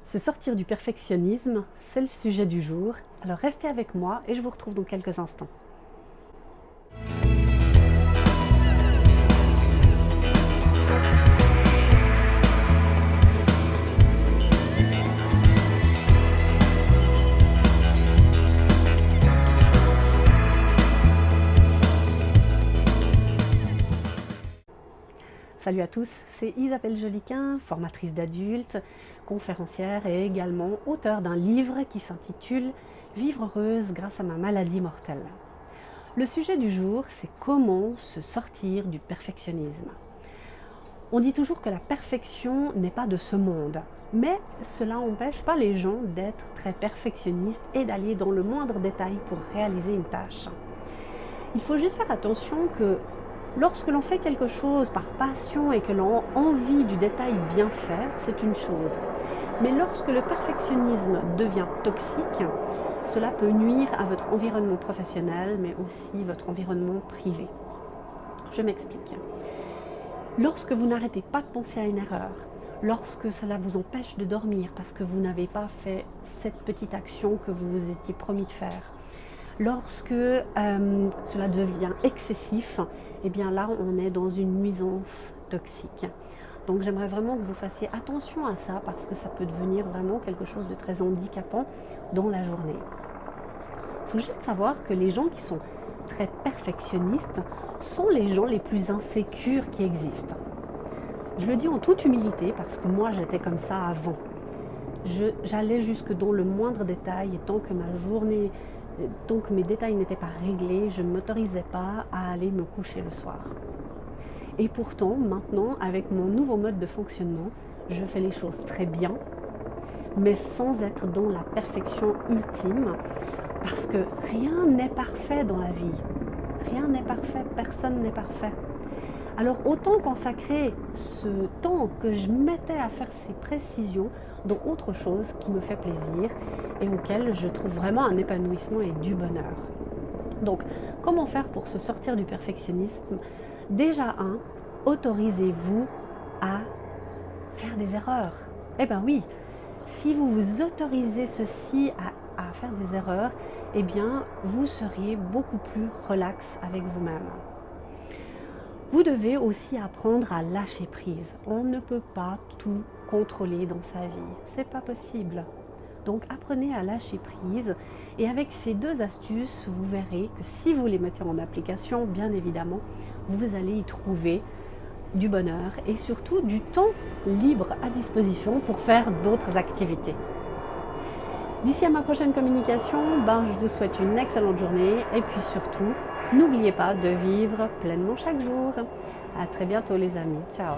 Se sortir du perfectionnisme, c'est le sujet du jour. Alors restez avec moi et je vous retrouve dans quelques instants. Salut à tous, c'est Isabelle Joliquin, formatrice d'adultes, conférencière et également auteure d'un livre qui s'intitule « Vivre heureuse grâce à ma maladie mortelle ». Le sujet du jour, c'est comment se sortir du perfectionnisme. On dit toujours que la perfection n'est pas de ce monde, mais cela n'empêche pas les gens d'être très perfectionnistes et d'aller dans le moindre détail pour réaliser une tâche. Il faut juste faire attention que lorsque l'on fait quelque chose par passion et que l'on a envie du détail bien fait, c'est une chose. Mais lorsque le perfectionnisme devient toxique, cela peut nuire à votre environnement professionnel, mais aussi votre environnement privé. Je m'explique. Lorsque vous n'arrêtez pas de penser à une erreur, lorsque cela vous empêche de dormir parce que vous n'avez pas fait cette petite action que vous vous étiez promis de faire, lorsque cela devient excessif, eh bien là, on est dans une nuisance toxique. Donc j'aimerais vraiment que vous fassiez attention à ça parce que ça peut devenir vraiment quelque chose de très handicapant dans la journée. Il faut juste savoir que les gens qui sont très perfectionnistes sont les gens les plus insécures qui existent. Je le dis en toute humilité parce que moi j'étais comme ça avant. J'allais jusque dans le moindre détail et tant que mes détails n'étaient pas réglés, je ne m'autorisais pas à aller me coucher le soir. Et pourtant, maintenant, avec mon nouveau mode de fonctionnement, je fais les choses très bien, mais sans être dans la perfection ultime, parce que rien n'est parfait dans la vie. Rien n'est parfait, personne n'est parfait. Alors autant consacrer ce temps que je mettais à faire ces précisions dans autre chose qui me fait plaisir et auquel je trouve vraiment un épanouissement et du bonheur. Donc, comment faire pour se sortir du perfectionnisme? Déjà, autorisez-vous à faire des erreurs. Eh bien oui, si vous vous autorisez ceci à faire des erreurs, eh bien, vous seriez beaucoup plus relax avec vous-même. Vous devez aussi apprendre à lâcher prise. On ne peut pas tout contrôler dans sa vie. C'est pas possible. Donc apprenez à lâcher prise et avec ces deux astuces, vous verrez que si vous les mettez en application, bien évidemment, vous allez y trouver du bonheur et surtout du temps libre à disposition pour faire d'autres activités. D'ici à ma prochaine communication, je vous souhaite une excellente journée et puis surtout, n'oubliez pas de vivre pleinement chaque jour. À très bientôt les amis. Ciao.